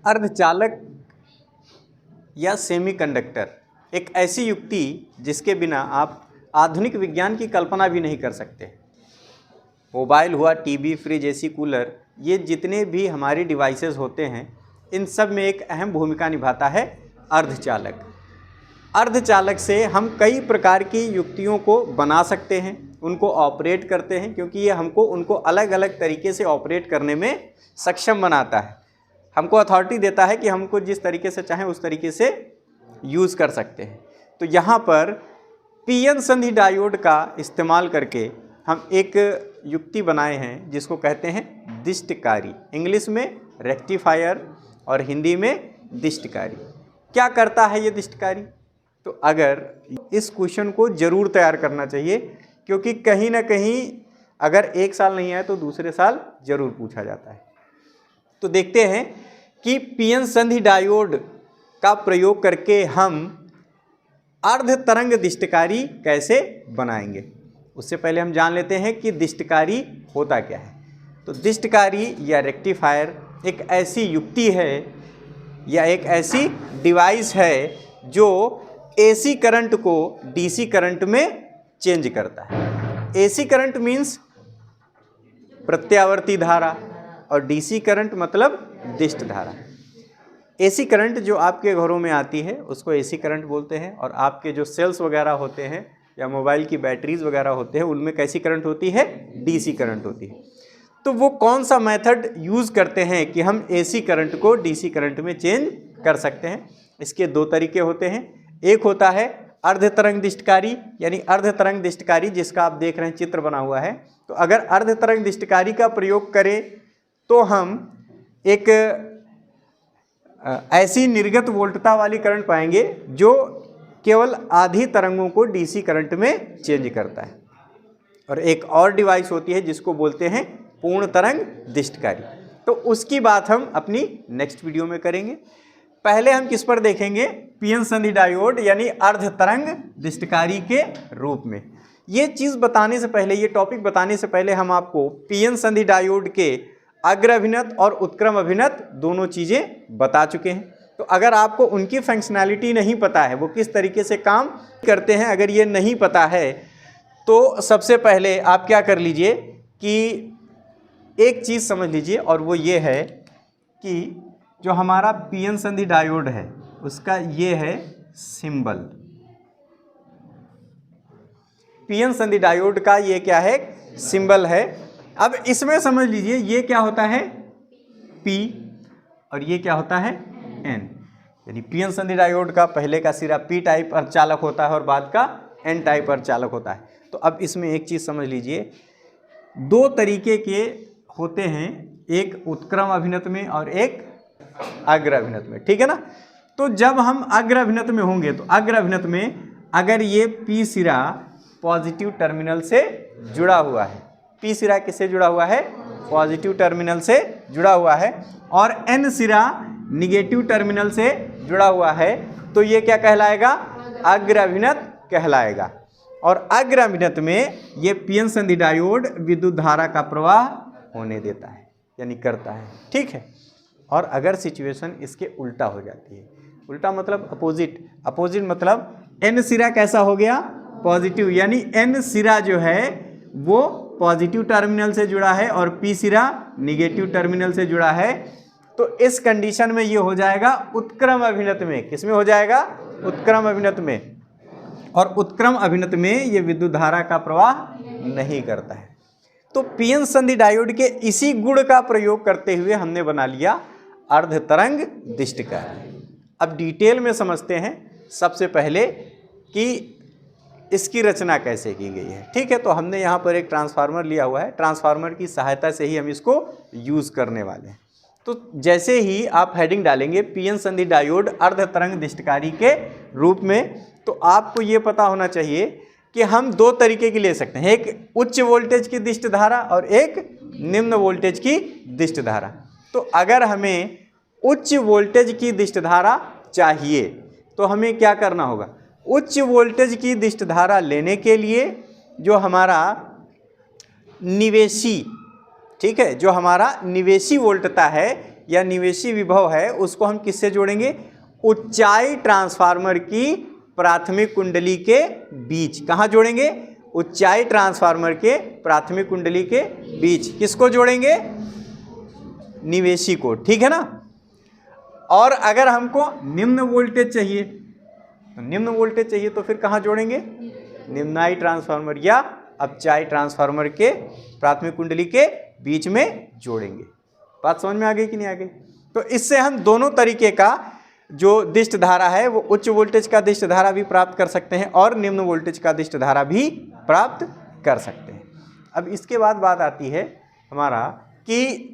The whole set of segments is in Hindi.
अर्धचालक या सेमीकंडक्टर एक ऐसी युक्ति जिसके बिना आप आधुनिक विज्ञान की कल्पना भी नहीं कर सकते। मोबाइल हुआ, टीवी, फ्रिज, एसी, कूलर, ये जितने भी हमारी डिवाइसेस होते हैं इन सब में एक अहम भूमिका निभाता है अर्धचालक। अर्धचालक से हम कई प्रकार की युक्तियों को बना सकते हैं, उनको ऑपरेट करते हैं, क्योंकि ये हमको उनको अलग अलग तरीके से ऑपरेट करने में सक्षम बनाता है। हमको अथॉरिटी देता है कि हमको जिस तरीके से चाहें उस तरीके से यूज़ कर सकते हैं। तो यहाँ पर पीएन संधि डायोड का इस्तेमाल करके हम एक युक्ति बनाए हैं जिसको कहते हैं दिष्टकारी, इंग्लिश में रेक्टिफायर और हिंदी में दिष्टकारी। क्या करता है ये दिष्टकारी? तो अगर इस क्वेश्चन को ज़रूर तैयार करना चाहिए, क्योंकि कहीं ना कहीं अगर एक साल नहीं आए तो दूसरे साल ज़रूर पूछा जाता है। तो देखते हैं कि पीएन संधि डायोड का प्रयोग करके हम अर्ध तरंग दिष्टकारी कैसे बनाएंगे। उससे पहले हम जान लेते हैं कि दिष्टकारी होता क्या है। तो दिष्टकारी या रेक्टिफायर एक ऐसी युक्ति है या एक ऐसी डिवाइस है जो एसी करंट को डीसी करंट में चेंज करता है। एसी करंट मीन्स प्रत्यावर्ती धारा और डीसी करंट मतलब दिष्ट धारा। एसी करंट जो आपके घरों में आती है उसको एसी करंट बोलते हैं, और आपके जो सेल्स वगैरह होते हैं या मोबाइल की बैटरीज वगैरह होते हैं उनमें कैसी करंट होती है? डीसी करंट होती है। तो वो कौन सा मेथड यूज़ करते हैं कि हम एसी करंट को डीसी करंट में चेंज कर सकते हैं? इसके दो तरीके होते हैं। एक होता है अर्ध तरंग दिष्टकारी, यानी अर्ध तरंग दिष्टकारी जिसका आप देख रहे हैं चित्र बना हुआ है। तो अगर अर्ध तरंग दिष्टकारी का प्रयोग करें तो हम एक ऐसी निर्गत वोल्टता वाली करंट पाएंगे जो केवल आधी तरंगों को डीसी करंट में चेंज करता है। और एक और डिवाइस होती है जिसको बोलते हैं पूर्ण तरंग दिष्टकारी। तो उसकी बात हम अपनी नेक्स्ट वीडियो में करेंगे। पहले हम किस पर देखेंगे? पीएन संधि डायोड यानी अर्ध तरंग दिष्टकारी के रूप में। ये चीज़ बताने से पहले, ये टॉपिक बताने से पहले हम आपको पीएन संधि डायोड के अग्र अभिनत और उत्क्रम अभिनत दोनों चीज़ें बता चुके हैं। तो अगर आपको उनकी फंक्शनैलिटी नहीं पता है, वो किस तरीके से काम करते हैं, अगर ये नहीं पता है तो सबसे पहले आप क्या कर लीजिए कि एक चीज़ समझ लीजिए, और वो ये है कि जो हमारा पीएन संधि डायोड है उसका ये है सिंबल। पीएन संधि डायोड का ये क्या है? सिंबल है। अब इसमें समझ लीजिए ये क्या होता है? P, और ये क्या होता है? N। यानी पीएन संधि डायोड का पहले का सिरा P टाइप अर्धचालक होता है और बाद का N टाइप अर्धचालक होता है। तो अब इसमें एक चीज़ समझ लीजिए, दो तरीके के होते हैं, एक उत्क्रम अभिनत में और एक अग्र अभिनत में, ठीक है ना। तो जब हम अग्र अभिनत में होंगे तो अग्र अभिनत में अगर ये P सिरा पॉजिटिव टर्मिनल से जुड़ा हुआ है, P सिरा किससे जुड़ा हुआ है? पॉजिटिव टर्मिनल से जुड़ा हुआ है, और N सिरा निगेटिव टर्मिनल से जुड़ा हुआ है, तो ये क्या कहलाएगा? अग्र अभिनत कहलाएगा। और अग्र अभिनत में ये पीएन संधि डायोड विद्युत धारा का प्रवाह होने देता है, यानी करता है, ठीक है। और अगर सिचुएशन इसके उल्टा हो जाती है, उल्टा मतलब अपोजिट, अपोजिट मतलब N सिरा कैसा हो गया? पॉजिटिव, यानी N सिरा जो है वो पॉजिटिव टर्मिनल से जुड़ा है और P सिरा निगेटिव टर्मिनल से जुड़ा है, तो इस कंडीशन में ये हो जाएगा उत्क्रम अभिनत में। किस में हो जाएगा? उत्क्रम अभिनत में। और उत्क्रम अभिनत में ये विद्युत धारा का प्रवाह नहीं करता है। तो पीएन संधि डायोड के इसी गुण का प्रयोग करते हुए हमने बना लिया अर्ध तरंग दिष्टकारी। अब डिटेल में समझते हैं सबसे पहले कि इसकी रचना कैसे की गई है, ठीक है। तो हमने यहाँ पर एक ट्रांसफार्मर लिया हुआ है, ट्रांसफार्मर की सहायता से ही हम इसको यूज़ करने वाले हैं। तो जैसे ही आप हेडिंग डालेंगे पीएन संधि डायोड अर्ध तरंग दिष्टकारी के रूप में, तो आपको ये पता होना चाहिए कि हम दो तरीके की ले सकते हैं, एक उच्च वोल्टेज की दिष्ट धारा और एक निम्न वोल्टेज की दिष्ट धारा। तो अगर हमें उच्च वोल्टेज की दिष्ट धारा चाहिए तो हमें क्या करना होगा? उच्च वोल्टेज की दिष्ट धारा लेने के लिए जो हमारा निवेशी, ठीक है, जो हमारा निवेशी वोल्टता है या निवेशी विभव है उसको हम किससे जोड़ेंगे? ऊंचाई ट्रांसफार्मर की प्राथमिक कुंडली के बीच। कहाँ जोड़ेंगे? ऊंचाई ट्रांसफार्मर के प्राथमिक कुंडली के बीच। किसको जोड़ेंगे? निवेशी को, ठीक है ना। और अगर हमको निम्न वोल्टेज चाहिए तो फिर कहाँ जोड़ेंगे? निम्नाई ट्रांसफार्मर या अपचाई ट्रांसफार्मर के प्राथमिक कुंडली के बीच में जोड़ेंगे। बात समझ में आ गई कि नहीं आ गई? तो इससे हम दोनों तरीके का जो दिष्ट धारा है वो उच्च वोल्टेज का दिष्ट धारा भी प्राप्त कर सकते हैं और निम्न वोल्टेज का दिष्ट धारा भी प्राप्त कर सकते हैं। अब इसके बाद बात आती है हमारा कि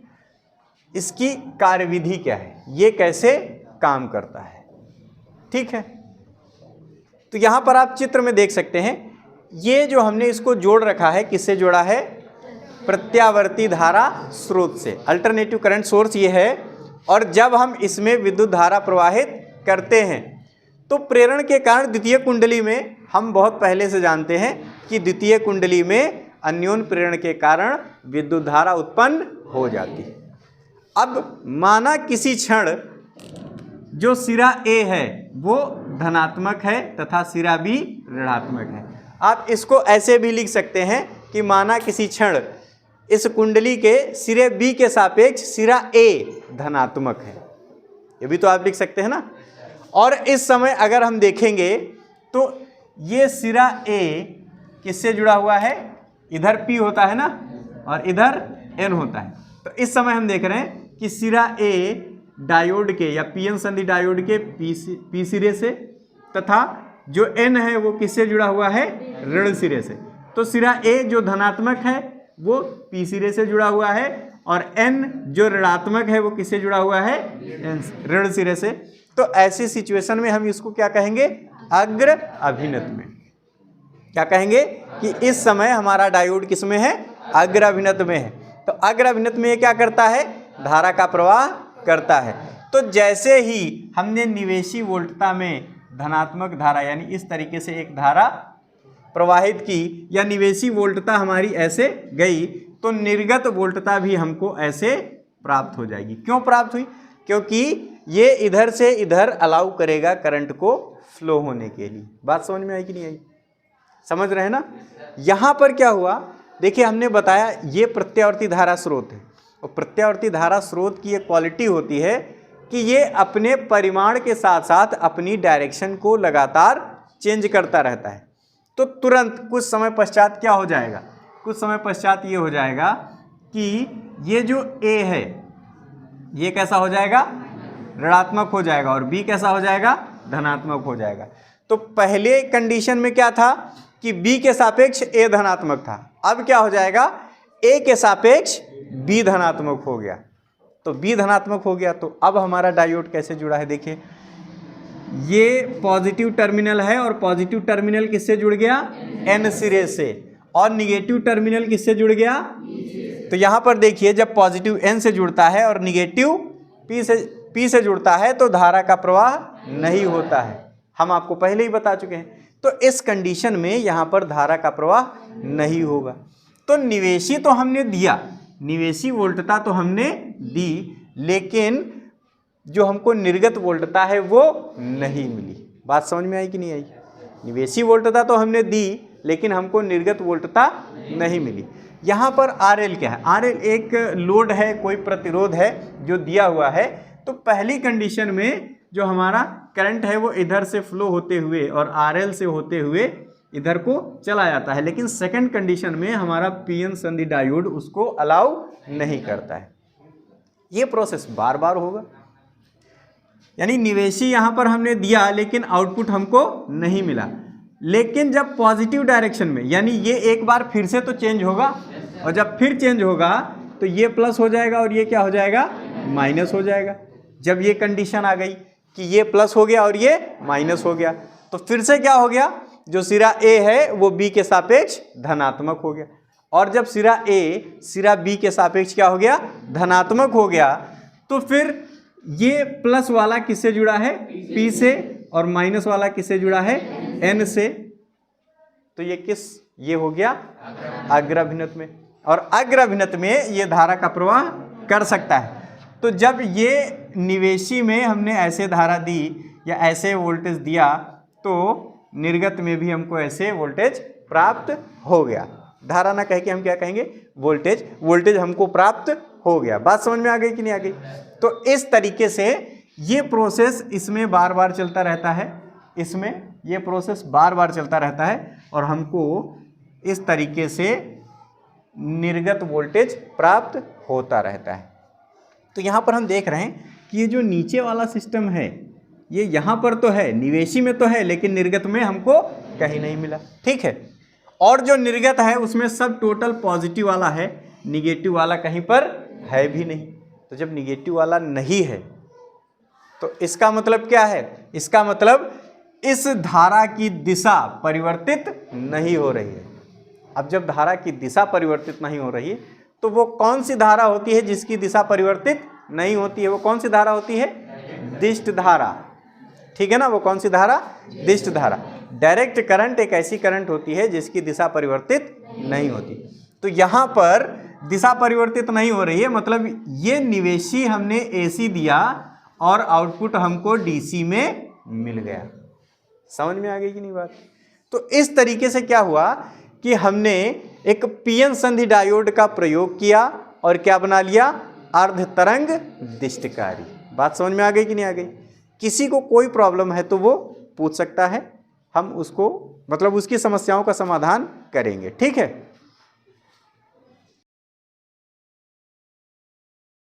इसकी कार्यविधि क्या है, ये कैसे काम करता है, ठीक है। तो यहाँ पर आप चित्र में देख सकते हैं, ये जो हमने इसको जोड़ रखा है, किससे जोड़ा है? प्रत्यावर्ती धारा स्रोत से। अल्टरनेटिव करंट सोर्स ये है, और जब हम इसमें विद्युत धारा प्रवाहित करते हैं तो प्रेरण के कारण द्वितीय कुंडली में, हम बहुत पहले से जानते हैं कि द्वितीय कुंडली में अन्योन्य प्रेरण के कारण विद्युत धारा उत्पन्न हो जाती है। अब माना किसी क्षण जो सिरा ए है वो धनात्मक है तथा सिरा बी ऋणात्मक है। आप इसको ऐसे भी लिख सकते हैं कि माना किसी क्षण इस कुंडली के सिरे बी के सापेक्ष सिरा ए धनात्मक है, ये भी तो आप लिख सकते हैं ना। और इस समय अगर हम देखेंगे तो ये सिरा ए किससे जुड़ा हुआ है? इधर P होता है ना और इधर N होता है। तो इस समय हम देख रहे हैं कि सिरा ए डायोड के या पीएन संधि डायोड के पी सिरे से, तथा जो N है वो किससे जुड़ा हुआ है? ऋण सिरे से। तो सिरा ए जो धनात्मक है वो पी सिरे से जुड़ा हुआ है, और N जो ऋणात्मक है वो किससे जुड़ा हुआ है? ऋण सिरे से। तो ऐसी सिचुएशन में हम इसको क्या कहेंगे? अग्र अभिनत में। क्या कहेंगे कि इस समय हमारा डायोड किस में है? अग्र अभिनत में है। तो अग्र अभिनत में ये क्या करता है? धारा का प्रवाह करता है। तो जैसे ही हमने निवेशी वोल्टता में धनात्मक धारा यानी इस तरीके से एक धारा प्रवाहित की, या निवेशी वोल्टता हमारी ऐसे गई, तो निर्गत वोल्टता भी हमको ऐसे प्राप्त हो जाएगी। क्यों प्राप्त हुई? क्योंकि ये इधर से इधर अलाउ करेगा करंट को फ्लो होने के लिए। बात समझ में आई कि नहीं आई? समझ रहे हैं ना। यहाँ पर क्या हुआ, देखिए हमने बताया ये प्रत्यावर्ती धारा स्रोत है, और प्रत्यावर्ती धारा स्रोत की एक क्वालिटी होती है कि ये अपने परिमाण के साथ साथ अपनी डायरेक्शन को लगातार चेंज करता रहता है। तो तुरंत कुछ समय पश्चात क्या हो जाएगा? कुछ समय पश्चात ये हो जाएगा कि ये जो A है ये कैसा हो जाएगा? ऋणात्मक हो जाएगा, और B कैसा हो जाएगा? धनात्मक हो जाएगा। तो पहले कंडीशन में क्या था कि B के सापेक्ष A धनात्मक था, अब क्या हो जाएगा? A के सापेक्ष B धनात्मक हो गया। तो B धनात्मक हो गया, तो अब हमारा डायोड कैसे जुड़ा है? देखिए ये पॉजिटिव टर्मिनल है, और पॉजिटिव टर्मिनल किससे जुड़ गया? N सिरे से। और निगेटिव टर्मिनल किससे जुड़ गया? तो यहाँ पर देखिए जब पॉजिटिव N से जुड़ता है और निगेटिव P से जुड़ता है तो धारा का प्रवाह नहीं होता है, हम आपको पहले ही बता चुके हैं। तो इस कंडीशन में यहाँ पर धारा का प्रवाह नहीं होगा। तो निवेशी तो हमने दिया, निवेशी वोल्टता तो हमने दी, लेकिन जो हमको निर्गत वोल्टता है वो नहीं मिली। बात समझ में आई कि नहीं आई? निवेशी वोल्टता तो हमने दी, लेकिन हमको निर्गत वोल्टता नहीं मिली। यहाँ पर RL क्या है? RL एक लोड है, कोई प्रतिरोध है जो दिया हुआ है। तो पहली कंडीशन में जो हमारा करंट है वो इधर से फ्लो होते हुए और RL से होते हुए इधर को चला जाता है, लेकिन सेकंड कंडीशन में हमारा पीएन संधि डायोड उसको अलाउ नहीं करता है। ये प्रोसेस बार बार होगा, यानी निवेशी यहाँ पर हमने दिया लेकिन आउटपुट हमको नहीं मिला। लेकिन जब पॉजिटिव डायरेक्शन में, यानी ये एक बार फिर से तो चेंज होगा, और जब फिर चेंज होगा तो ये प्लस हो जाएगा और ये क्या हो जाएगा? माइनस हो जाएगा। जब ये कंडीशन आ गई कि ये प्लस हो गया और ये माइनस हो गया, तो फिर से क्या हो गया? जो सिरा A है वो B के सापेक्ष धनात्मक हो गया, और जब सिरा A सिरा B के सापेक्ष क्या हो गया? धनात्मक हो गया। तो फिर ये प्लस वाला किससे जुड़ा है? P से, और माइनस वाला किससे जुड़ा है? N से। तो ये हो गया अग्र अभिनत में, और अग्र अभिनत में ये धारा का प्रवाह कर सकता है। तो जब ये निवेशी में हमने ऐसे धारा दी या ऐसे वोल्टेज दिया तो निर्गत में भी हमको ऐसे वोल्टेज प्राप्त हो गया। धारा ना कह के हम क्या कहेंगे, वोल्टेज। वोल्टेज हमको प्राप्त हो गया। बात समझ में आ गई कि नहीं आ गई? तो इस तरीके से ये प्रोसेस इसमें बार बार चलता रहता है, इसमें ये प्रोसेस बार बार चलता रहता है और हमको इस तरीके से निर्गत वोल्टेज प्राप्त होता रहता है। तो यहाँ पर हम देख रहे हैं कि ये जो नीचे वाला सिस्टम है ये यहाँ पर तो है, निवेशी में तो है, लेकिन निर्गत में हमको कहीं नहीं मिला। ठीक है, और जो निर्गत है उसमें सब टोटल पॉजिटिव वाला है, निगेटिव वाला कहीं पर है भी नहीं। तो जब निगेटिव वाला नहीं है तो इसका मतलब क्या है? इसका मतलब इस धारा की दिशा परिवर्तित नहीं हो रही है। अब जब धारा की दिशा परिवर्तित नहीं हो रही है तो वो कौन सी धारा होती है जिसकी दिशा परिवर्तित नहीं होती है? वो कौन सी धारा होती है? दिष्ट धारा। ठीक है ना, वो कौन सी धारा? दिष्ट धारा। डायरेक्ट करंट एक ऐसी करंट होती है जिसकी दिशा परिवर्तित नहीं होती। तो यहाँ पर दिशा परिवर्तित नहीं हो रही है, मतलब ये निवेशी हमने AC दिया और आउटपुट हमको DC में मिल गया। समझ में आ गई कि नहीं बात? तो इस तरीके से क्या हुआ कि हमने एक पीएन संधि डायोड का प्रयोग किया और क्या बना लिया? अर्ध तरंग दिष्टकारी। बात समझ में आ गई कि नहीं आ गई? किसी को कोई प्रॉब्लम है तो वो पूछ सकता है, हम उसको मतलब उसकी समस्याओं का समाधान करेंगे। ठीक है।